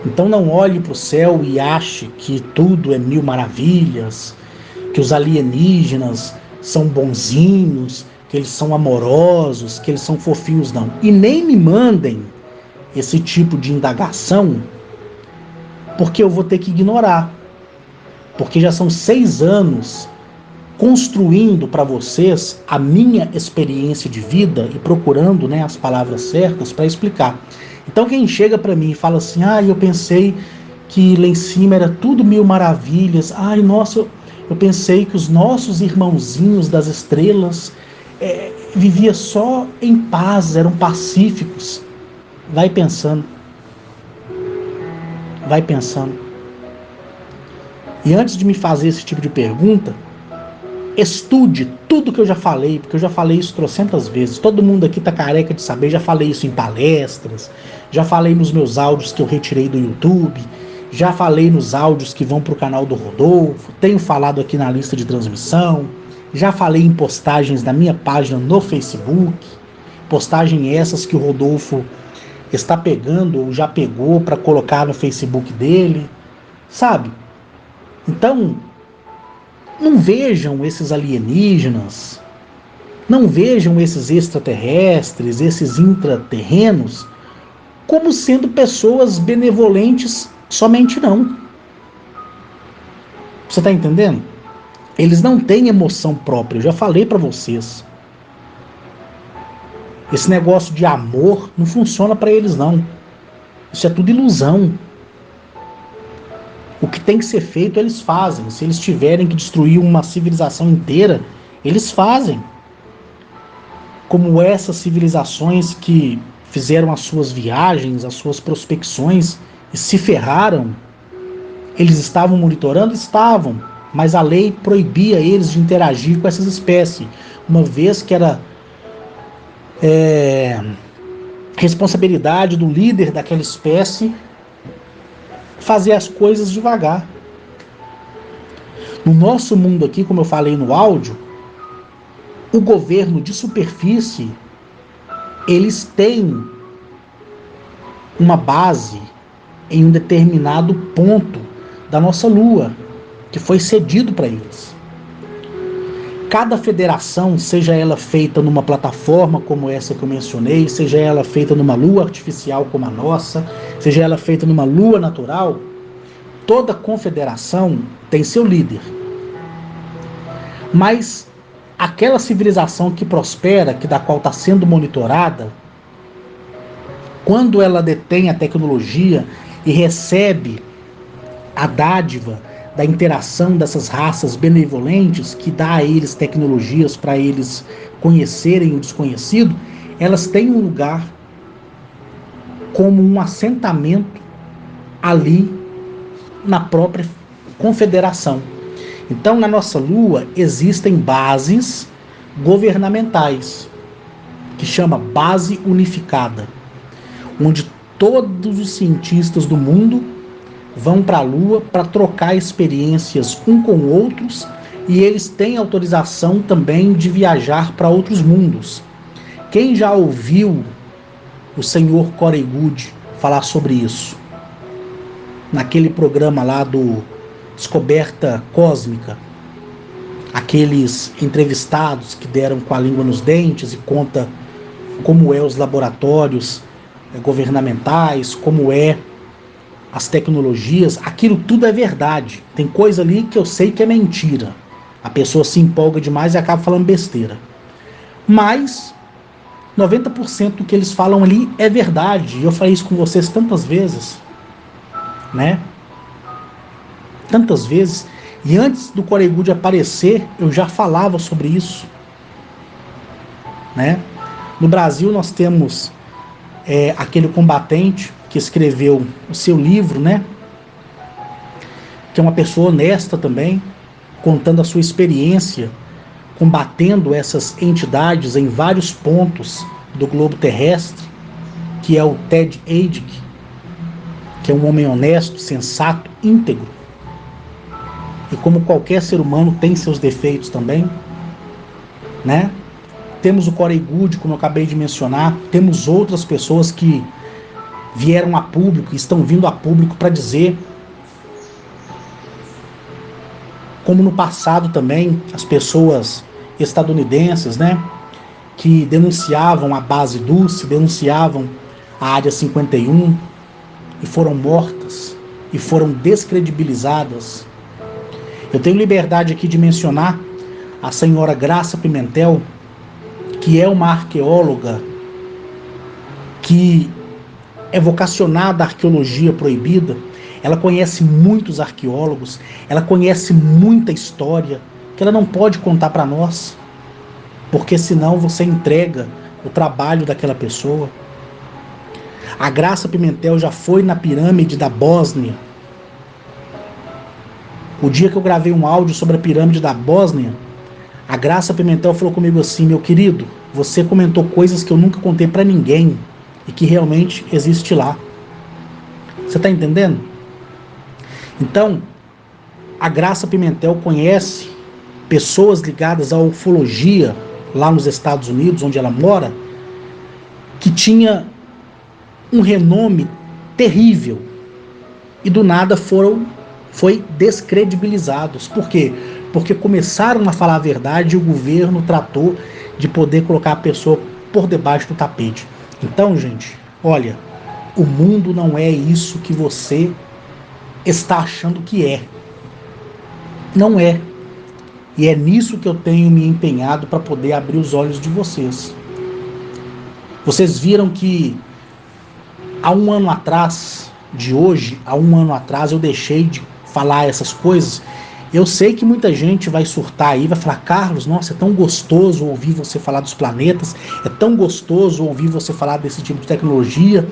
Speaker 1: Então não olhe para o céu e ache que tudo é mil maravilhas, que os alienígenas são bonzinhos, que eles são amorosos, que eles são fofinhos, não. E nem me mandem esse tipo de indagação, porque eu vou ter que ignorar. Porque já são 6 anos construindo para vocês a minha experiência de vida e procurando, né, as palavras certas para explicar. Então quem chega para mim e fala assim, eu pensei que lá em cima era tudo mil maravilhas, nossa, eu pensei que os nossos irmãozinhos das estrelas vivia só em paz, eram pacíficos. Vai pensando. Vai pensando. E antes de me fazer esse tipo de pergunta, estude tudo que eu já falei, porque eu já falei isso trocentas vezes. Todo mundo aqui tá careca de saber, já falei isso em palestras, já falei nos meus áudios que eu retirei do YouTube, já falei nos áudios que vão pro canal do Rodolfo, tenho falado aqui na lista de transmissão, já falei em postagens da minha página no Facebook, postagens essas que o Rodolfo está pegando ou já pegou para colocar no Facebook dele, sabe? Então, não vejam esses alienígenas, não vejam esses extraterrestres, esses intraterrenos, como sendo pessoas benevolentes somente não. Você está entendendo? Eles não têm emoção própria, eu já falei para vocês. Esse negócio de amor não funciona para eles não. Isso é tudo ilusão. O que tem que ser feito, eles fazem. Se eles tiverem que destruir uma civilização inteira, eles fazem. Como essas civilizações que fizeram as suas viagens, as suas prospecções e se ferraram, eles estavam monitorando? Estavam. Mas a lei proibia eles de interagir com essas espécies, uma vez que era responsabilidade do líder daquela espécie fazer as coisas devagar. No nosso mundo aqui, como eu falei no áudio, o governo de superfície, eles têm uma base em um determinado ponto da nossa Lua, que foi cedido para eles. Cada federação, seja ela feita numa plataforma como essa que eu mencionei, seja ela feita numa lua artificial como a nossa, seja ela feita numa lua natural, toda confederação tem seu líder. Mas aquela civilização que prospera, que da qual está sendo monitorada, quando ela detém a tecnologia e recebe a dádiva da interação dessas raças benevolentes, que dá a eles tecnologias para eles conhecerem o desconhecido, elas têm um lugar como um assentamento ali na própria confederação. Então, na nossa Lua, existem bases governamentais, que chama Base Unificada, onde todos os cientistas do mundo vão para a Lua para trocar experiências um com outros, e eles têm autorização também de viajar para outros mundos. Quem já ouviu o senhor Corey Goode falar sobre isso? Naquele programa lá do Descoberta Cósmica, aqueles entrevistados que deram com a língua nos dentes e conta como é os laboratórios governamentais, como é as tecnologias, aquilo tudo é verdade. Tem coisa ali que eu sei que é mentira. A pessoa se empolga demais e acaba falando besteira. Mas 90% do que eles falam ali é verdade. E eu falei isso com vocês tantas vezes, né? Tantas vezes. E antes do Corey Goode aparecer, eu já falava sobre isso, né? No Brasil nós temos aquele combatente que escreveu o seu livro, né? Que é uma pessoa honesta também, contando a sua experiência, combatendo essas entidades em vários pontos do globo terrestre, que é o Ted Eidig, que é um homem honesto, sensato, íntegro. E como qualquer ser humano tem seus defeitos também, né? Temos o Corey Goode, como eu acabei de mencionar, temos outras pessoas que vieram a público, estão vindo a público para dizer, como no passado também, as pessoas estadunidenses, né, que denunciavam a base Dulce, denunciavam a Área 51 e foram mortas e foram descredibilizadas. Eu tenho liberdade aqui de mencionar a senhora Graça Pimentel, que é uma arqueóloga que é vocacionada à arqueologia proibida. Ela conhece muitos arqueólogos, ela conhece muita história que ela não pode contar para nós, porque senão você entrega o trabalho daquela pessoa. A Graça Pimentel já foi na pirâmide da Bósnia. O dia que eu gravei um áudio sobre a pirâmide da Bósnia, a Graça Pimentel falou comigo assim: meu querido, você comentou coisas que eu nunca contei para ninguém e que realmente existe lá. Você está entendendo? Então, a Graça Pimentel conhece pessoas ligadas à ufologia lá nos Estados Unidos, onde ela mora, que tinha um renome terrível e do nada foi descredibilizados. Por quê? Porque começaram a falar a verdade e o governo tratou de poder colocar a pessoa por debaixo do tapete. Então, gente, olha, o mundo não é isso que você está achando que é. Não é. E é nisso que eu tenho me empenhado para poder abrir os olhos de vocês. Vocês viram que há um ano atrás, eu deixei de falar essas coisas. Eu sei que muita gente vai surtar aí, vai falar: Carlos, nossa, é tão gostoso ouvir você falar dos planetas, é tão gostoso ouvir você falar desse tipo de tecnologia.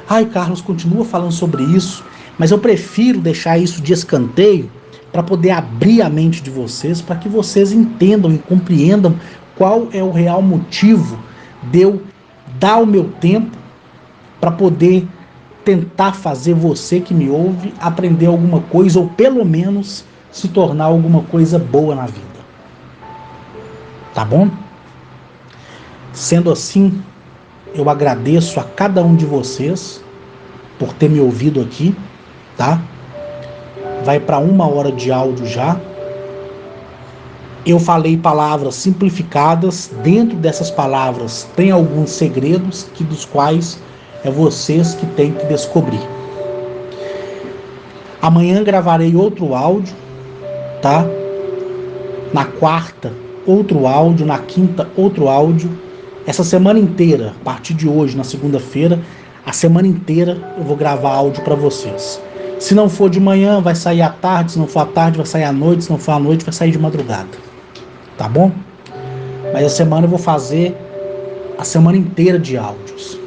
Speaker 1: Ai, Carlos, continua falando sobre isso. Mas eu prefiro deixar isso de escanteio para poder abrir a mente de vocês, para que vocês entendam e compreendam qual é o real motivo de eu dar o meu tempo para poder tentar fazer você que me ouve aprender alguma coisa, ou pelo menos se tornar alguma coisa boa na vida. Tá bom? Sendo assim, eu agradeço a cada um de vocês por ter me ouvido aqui, tá? Vai para 1 hora de áudio já. Eu falei palavras simplificadas. Dentro dessas palavras tem alguns segredos dos quais é vocês que têm que descobrir. Amanhã gravarei outro áudio, tá? Na quarta, outro áudio. Na quinta, outro áudio. Essa semana inteira, a partir de hoje, na segunda-feira, a semana inteira eu vou gravar áudio para vocês. Se não for de manhã, vai sair à tarde. Se não for à tarde, vai sair à noite. Se não for à noite, vai sair de madrugada. Tá bom? Mas a semana eu vou fazer a semana inteira de áudios.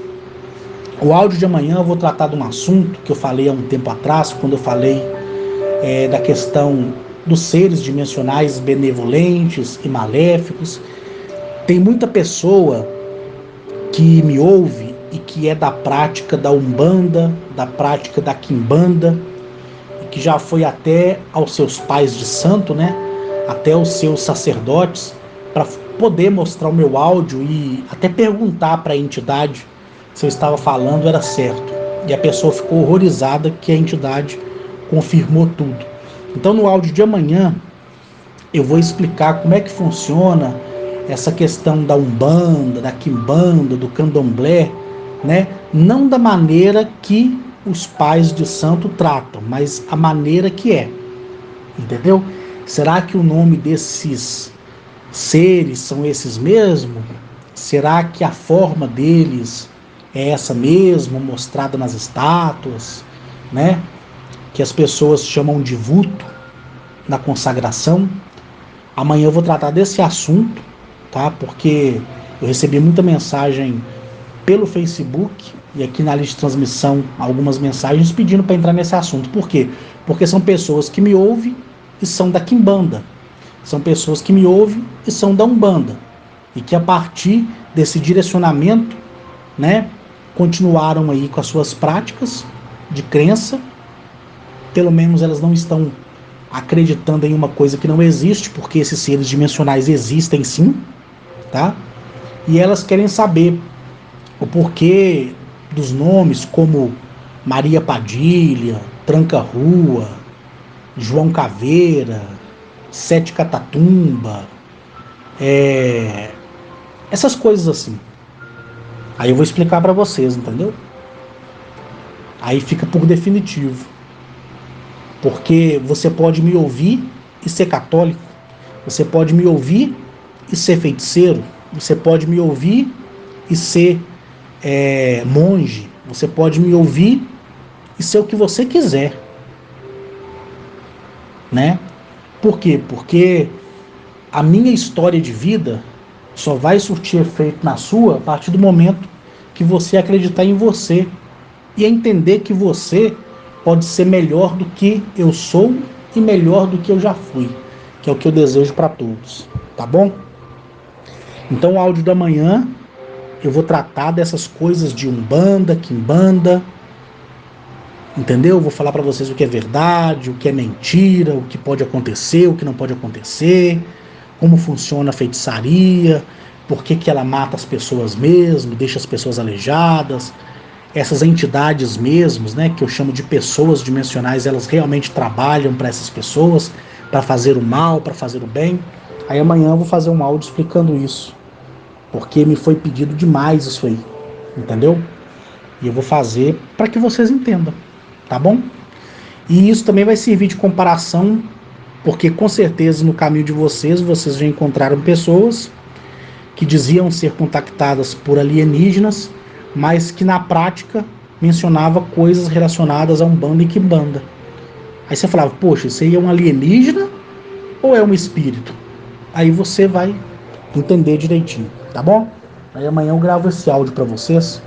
Speaker 1: O áudio de amanhã eu vou tratar de um assunto que eu falei há um tempo atrás, quando eu falei da questão dos seres dimensionais benevolentes e maléficos. Tem muita pessoa que me ouve e que é da prática da Umbanda, da prática da Quimbanda, e que já foi até aos seus pais de santo, né? Até os seus sacerdotes, para poder mostrar o meu áudio e até perguntar para a entidade se eu estava falando era certo. E a pessoa ficou horrorizada que a entidade confirmou tudo. Então no áudio de amanhã eu vou explicar como é que funciona essa questão da Umbanda, da Quimbanda, do Candomblé, né? Não da maneira que os pais de santo tratam, mas a maneira que é, entendeu? Será que o nome desses seres são esses mesmos? Será que a forma deles é essa mesmo, mostrada nas estátuas, né? Que as pessoas chamam de vulto na consagração? Amanhã eu vou tratar desse assunto, tá? Porque eu recebi muita mensagem pelo Facebook e aqui na lista de transmissão algumas mensagens pedindo para entrar nesse assunto. Por quê? Porque são pessoas que me ouvem e são da Quimbanda. São pessoas que me ouvem e são da Umbanda. E que a partir desse direcionamento, né, continuaram aí com as suas práticas de crença. Pelo menos elas não estão acreditando em uma coisa que não existe, porque esses seres dimensionais existem sim, tá? E elas querem saber o porquê dos nomes como Maria Padilha, Tranca-Rua, João Caveira, Sete Catatumba, essas coisas assim. Aí eu vou explicar para vocês, entendeu? Aí fica por definitivo. Porque você pode me ouvir e ser católico, você pode me ouvir e ser feiticeiro, você pode me ouvir e ser monge, você pode me ouvir e ser o que você quiser, né? Por quê? Porque a minha história de vida só vai surtir efeito na sua a partir do momento que você acreditar em você e entender que você pode ser melhor do que eu sou e melhor do que eu já fui, que é o que eu desejo para todos, tá bom? Então o áudio da manhã eu vou tratar dessas coisas de Umbanda, Quimbanda, entendeu? Eu vou falar para vocês o que é verdade, o que é mentira, o que pode acontecer, o que não pode acontecer, como funciona a feitiçaria, por que ela mata as pessoas mesmo, deixa as pessoas aleijadas. Essas entidades mesmos, né, que eu chamo de pessoas dimensionais, elas realmente trabalham para essas pessoas, para fazer o mal, para fazer o bem. Aí amanhã eu vou fazer um áudio explicando isso, porque me foi pedido demais isso aí, entendeu? E eu vou fazer para que vocês entendam, tá bom? E isso também vai servir de comparação, porque com certeza no caminho de vocês já encontraram pessoas que diziam ser contactadas por alienígenas, mas que na prática mencionava coisas relacionadas a Umbanda e Quimbanda. Aí você falava, poxa, isso aí é um alienígena ou é um espírito? Aí você vai entender direitinho, tá bom? Aí amanhã eu gravo esse áudio para vocês,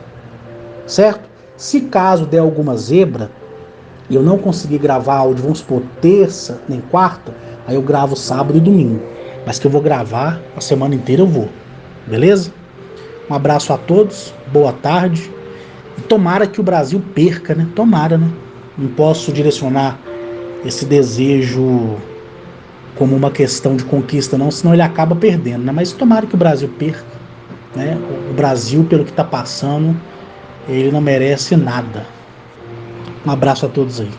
Speaker 1: certo? Se caso der alguma zebra e eu não conseguir gravar áudio, vamos supor, terça nem quarta, aí eu gravo sábado e domingo. Mas que eu vou gravar a semana inteira eu vou, beleza? Um abraço a todos, boa tarde. E tomara que o Brasil perca, né? Tomara, né? Não posso direcionar esse desejo como uma questão de conquista, não, senão ele acaba perdendo, né? Mas tomara que o Brasil perca, né? O Brasil, pelo que está passando, ele não merece nada. Um abraço a todos aí.